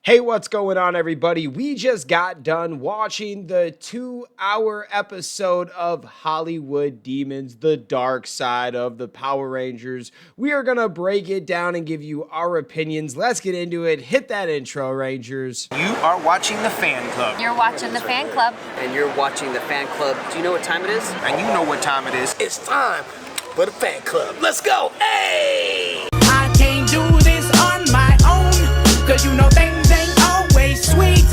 Hey, what's going on, everybody? We just got done watching the 2-hour episode of Hollywood Demons, the dark side of the Power Rangers. We are going to break it down and give you our opinions. Let's get into it. Hit that intro, Rangers. You are watching the Fan Club. You're watching the Fan Club. And you're watching the Fan Club. Do you know what time it is? And you know what time it is. It's time for the Fan Club. Let's go. Hey! I can't do this on my own, cause you know things ain't always sweet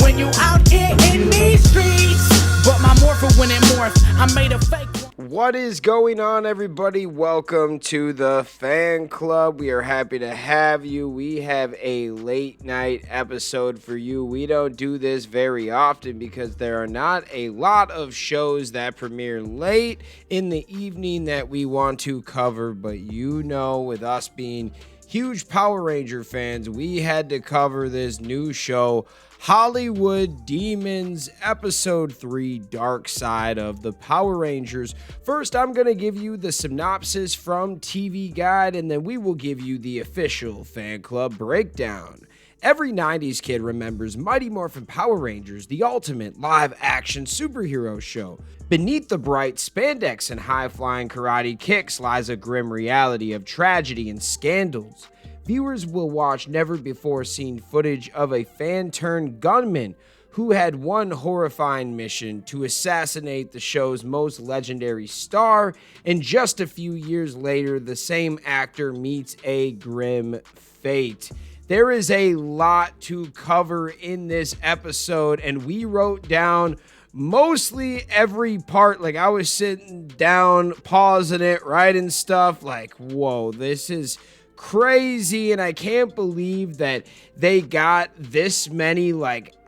when you out here in these streets. But my morpher when it morphed, I made a fake one. What is going on, everybody? Welcome to the Fan Club. We are happy to have you. We have a late night episode for you. We don't do this very often because there are not a lot of shows that premiere late in the evening that we want to cover. But you know, with us being huge Power Ranger fans, we had to cover this new show, Hollywood Demons, Episode 3, Dark Side of the Power Rangers. First, I'm going to give you the synopsis from TV Guide, and then we will give you the official Fan Club breakdown. Every 90s kid remembers Mighty Morphin Power Rangers, the ultimate live-action superhero show. Beneath the bright spandex and high-flying karate kicks lies a grim reality of tragedy and scandals. Viewers will watch never-before-seen footage of a fan-turned-gunman who had one horrifying mission: to assassinate the show's most legendary star, and just a few years later, the same actor meets a grim fate. There is a lot to cover in this episode, and we wrote down mostly every part. Like, I was sitting down, pausing it, writing stuff like, whoa, this is crazy, and I can't believe that they got this many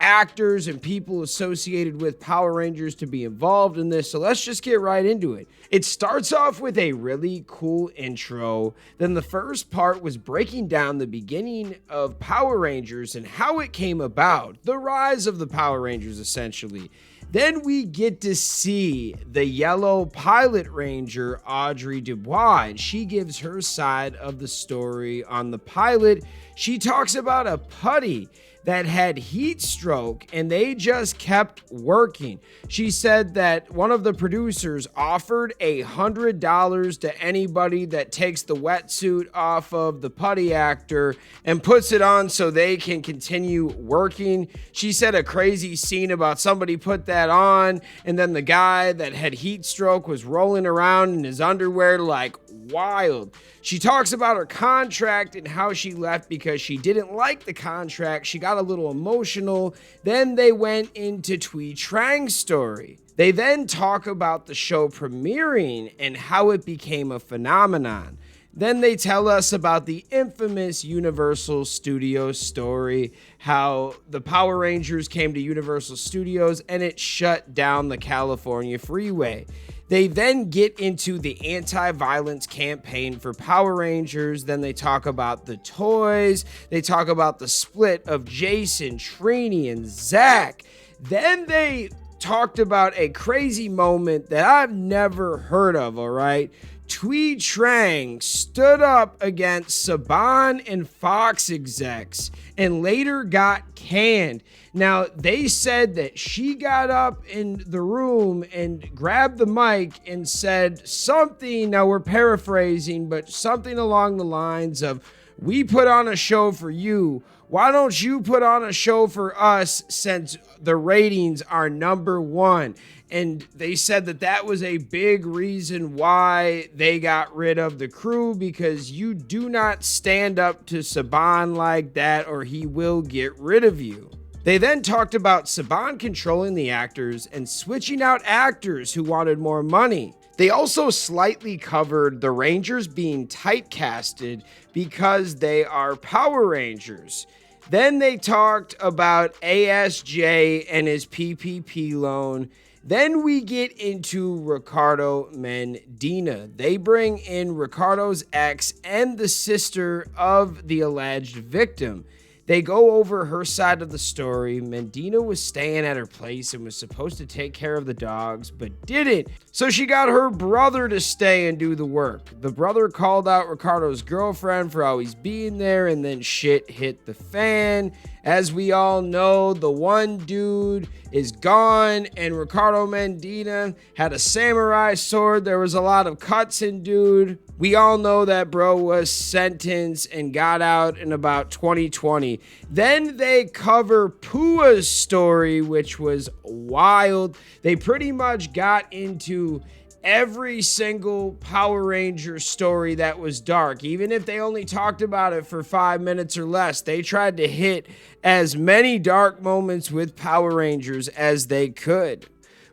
actors and people associated with Power Rangers to be involved in this. So let's just get right into it. It starts off with a really cool intro. Then the first part was breaking down the beginning of Power Rangers and how it came about, the rise of the Power Rangers essentially. Then we get to see the yellow pilot ranger, Audrey Dubois, and she gives her side of the story on the pilot. She talks about a putty that had heat stroke and they just kept working. She said that one of the producers offered $100 to anybody that takes the wetsuit off of the putty actor and puts it on so they can continue working. She said a crazy scene about somebody put that on and then the guy that had heat stroke was rolling around in his underwear like wild. She talks about her contract and how she left because she didn't like the contract. She got a little emotional. Then they went into Twee Trang's story. They then talk about the show premiering and how it became a phenomenon. Then they tell us about the infamous Universal Studios story, how the Power Rangers came to Universal Studios and it shut down the California freeway. They then get into the anti-violence campaign for Power Rangers. Then they talk about the toys. They talk about the split of Jason, Trini, and Zach. Then they talked about a crazy moment that I've never heard of, all right? Twee Trang stood up against Saban and Fox execs and later got canned. Now, they said that she got up in the room and grabbed the mic and said something, now we're paraphrasing, but something along the lines of, "We put on a show for you. Why don't you put on a show for us since the ratings are number one?" And they said that that was a big reason why they got rid of the crew, because you do not stand up to Saban like that or he will get rid of you. They then talked about Saban controlling the actors and switching out actors who wanted more money. They also slightly covered the Rangers being typecasted because they are Power Rangers. Then they talked about ASJ and his PPP loan. Then we get into Ricardo Mendina. They bring in Ricardo's ex and the sister of the alleged victim. They go over her side of the story. Mendina was staying at her place and was supposed to take care of the dogs, but didn't. So she got her brother to stay and do the work. The brother called out Ricardo's girlfriend for always being there, and then shit hit the fan. As we all know, the one dude is gone, and Ricardo Mendina had a samurai sword. There was a lot of cuts in dude. We all know that bro was sentenced and got out in about 2020. Then they cover Pua's story, which was wild. They pretty much got into every single Power Ranger story that was dark. Even if they only talked about it for 5 minutes or less, they tried to hit as many dark moments with Power Rangers as they could.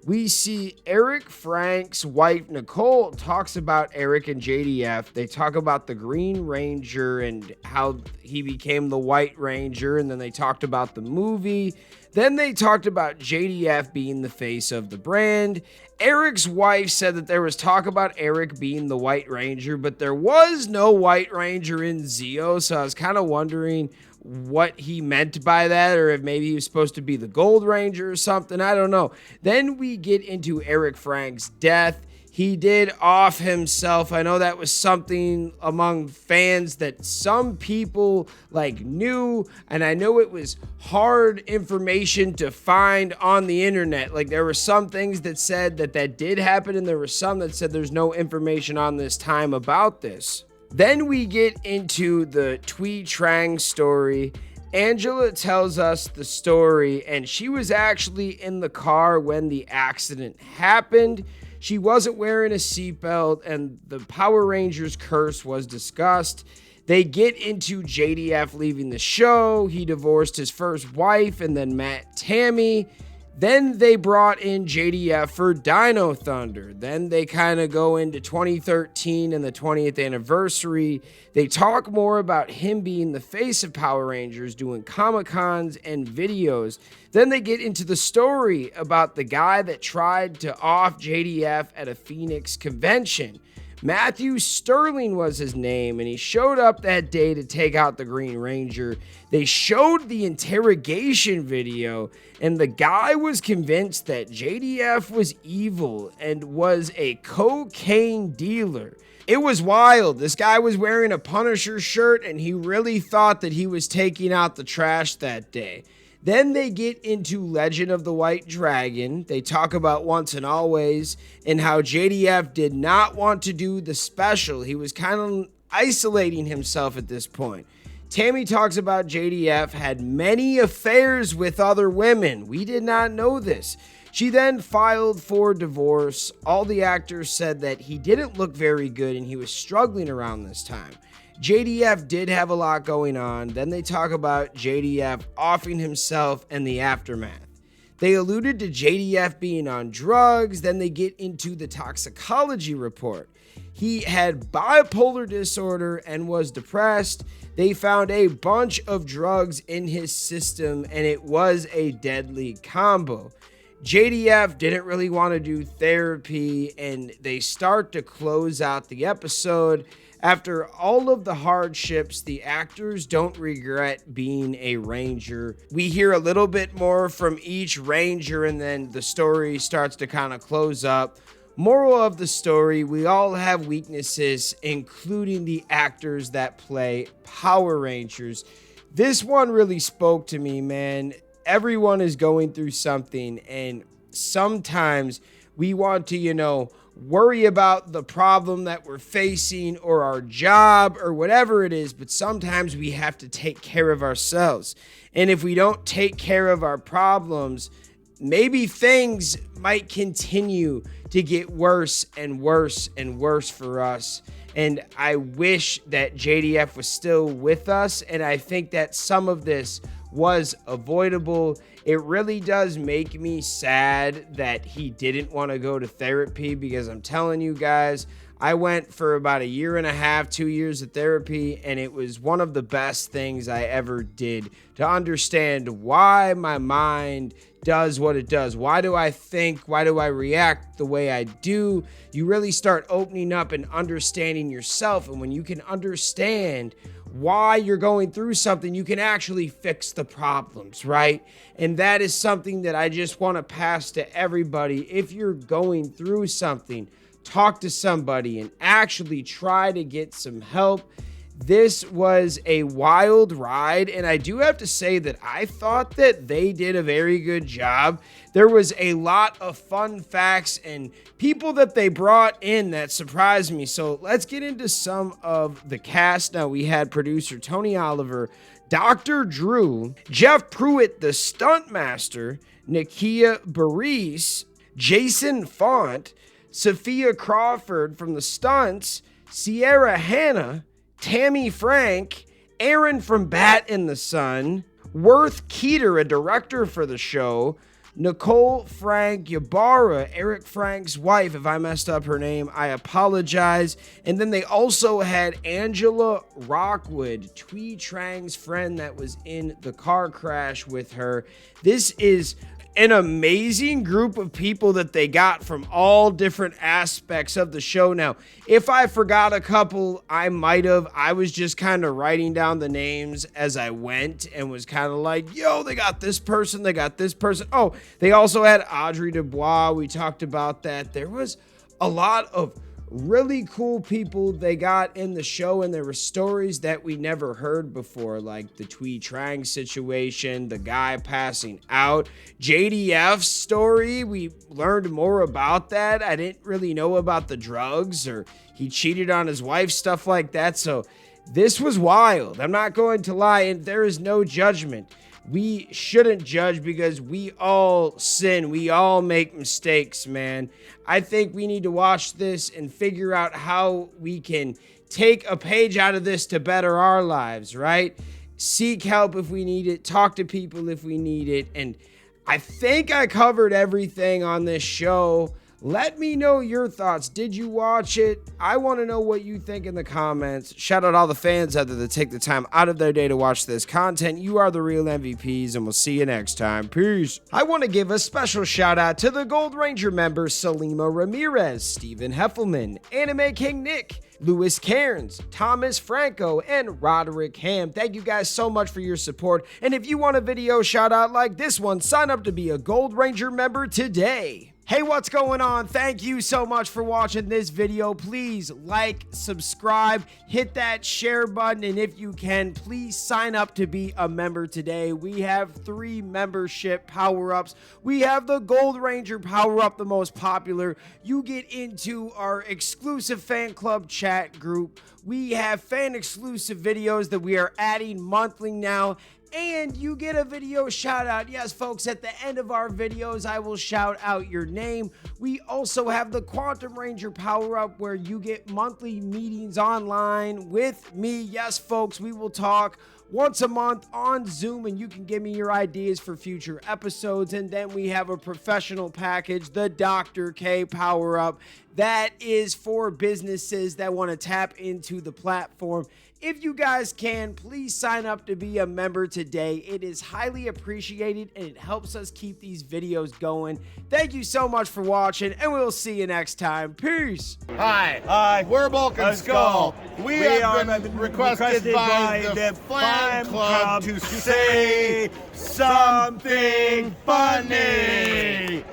We see Eric Frank's wife, Nicole, talks about Eric and JDF. They talk about the Green Ranger and how he became the White Ranger, and then they talked about the movie. Then they talked about JDF being the face of the brand. Eric's wife said that there was talk about Eric being the White Ranger, but there was no White Ranger in Zeo, so I was kind of wondering what he meant by that, or if maybe he was supposed to be the Gold Ranger or something. I don't know. Then we get into Eric Frank's death. He did off himself. I know that was something among fans that some people knew, and I know it was hard information to find on the internet. There were some things that said that did happen, and there were some that said there's no information on this time about this. Then we get into the Thuy Trang story. Angela tells us the story, and she was actually in the car when the accident happened. She wasn't wearing a seatbelt, and the Power Rangers curse was discussed. They get into JDF leaving the show. He divorced his first wife and then met Tammy. Then they brought in JDF for Dino Thunder. Then they kind of go into 2013 and the 20th anniversary. They talk more about him being the face of Power Rangers, doing Comic-Cons and videos. Then they get into the story about the guy that tried to off JDF at a Phoenix convention. Matthew Sterling was his name, and he showed up that day to take out the Green Ranger. They showed the interrogation video, and the guy was convinced that JDF was evil and was a cocaine dealer. It was wild. This guy was wearing a Punisher shirt, and he really thought that he was taking out the trash that day. Then they get into Legend of the White Dragon. They talk about Once and Always and how JDF did not want to do the special. He was kind of isolating himself at this point. Tammy talks about JDF had many affairs with other women. We did not know this. She then filed for divorce. All the actors said that he didn't look very good and he was struggling around this time. JDF did have a lot going on. Then they talk about JDF offing himself and the aftermath. They alluded to JDF being on drugs. Then they get into the toxicology report. He had bipolar disorder and was depressed. They found a bunch of drugs in his system, and it was a deadly combo. JDF didn't really want to do therapy, and they start to close out the episode. After all of the hardships, the actors don't regret being a Ranger. We hear a little bit more from each Ranger, and then the story starts to kind of close up. Moral of the story, we all have weaknesses, including the actors that play Power Rangers. This one really spoke to me, man. Everyone is going through something, and sometimes we want to, worry about the problem that we're facing or our job or whatever it is, but sometimes we have to take care of ourselves. And if we don't take care of our problems, maybe things might continue to get worse and worse and worse for us. And I wish that JDF was still with us, and I think that some of this was avoidable. It really does make me sad that he didn't want to go to therapy, because I'm telling you guys, I went for about 1.5 years, 2 years of therapy, and it was one of the best things I ever did to understand why my mind does what it does. Why do I think? Why do I react the way I do? You really start opening up and understanding yourself. And when you can understand why you're going through something, you can actually fix the problems, right? And that is something that I just want to pass to everybody. If you're going through something, talk to somebody and actually try to get some help. This was a wild ride, and I do have to say that I thought that they did a very good job. There was a lot of fun facts and people that they brought in that surprised me. So let's get into some of the cast. Now, we had producer Tony Oliver, Dr. Drew, Jeff Pruitt, the stunt master, Nakia Baris, Jason Font, Sophia Crawford from the stunts, Sierra Hanna, Tammy Frank, Aaron from Bat in the Sun, Worth Keeter, a director for the show, Nicole Frank Ybarra, Eric Frank's wife. If I messed up her name, I apologize. And then they also had Angela Rockwood, Twee Trang's friend that was in the car crash with her. This is an amazing group of people that they got from all different aspects of the show. Now, if I forgot a couple, I might have. I was just kind of writing down the names as I went and was kind of like, yo, they got this person, they got this person. Oh, they also had Audrey Dubois. We talked about that. There was a lot of really cool people they got in the show, and there were stories that we never heard before, like the Twee Trang situation, the guy passing out, JDF's story. We learned more about that. I didn't really know about the drugs or he cheated on his wife, stuff like that. So this was wild. I'm not going to lie, and there is no judgment. We shouldn't judge because we all sin. We all make mistakes, man. I think we need to watch this and figure out how we can take a page out of this to better our lives, right? Seek help if we need it. Talk to people if we need it. And I think I covered everything on this show. Let me know your thoughts. Did you watch it? I want to know what you think in the comments. Shout out all the fans out there that take the time out of their day to watch this content. You are the real MVPs, and we'll see you next time. Peace. I want to give a special shout out to the Gold Ranger members Salima Ramirez, Stephen Heffelman, Anime King Nick, Louis Cairns, Thomas Franco, and Roderick Ham. Thank you guys so much for your support. And if you want a video shout out like this one, sign up to be a Gold Ranger member today. Hey, what's going on? Thank you so much for watching this video. Please like, subscribe, hit that share button, and if you can, please sign up to be a member today. We have 3 membership power-ups. We have the Gold Ranger power-up, the most popular. You get into our exclusive fan club chat group. We have fan-exclusive videos that we are adding monthly now. And you get a video shout out. Yes, folks, at the end of our videos, I will shout out your name. We also have the Quantum Ranger Power Up where you get monthly meetings online with me. Yes, folks, we will talk once a month on Zoom, and you can give me your ideas for future episodes. And then we have a professional package, the Dr. K Power Up. That is for businesses that want to tap into the platform. If you guys can, please sign up to be a member today. It is highly appreciated, and it helps us keep these videos going. Thank you so much for watching, and we'll see you next time. Peace. Hi, we're Bulk and Skull. We have been requested by the fan club to say something funny.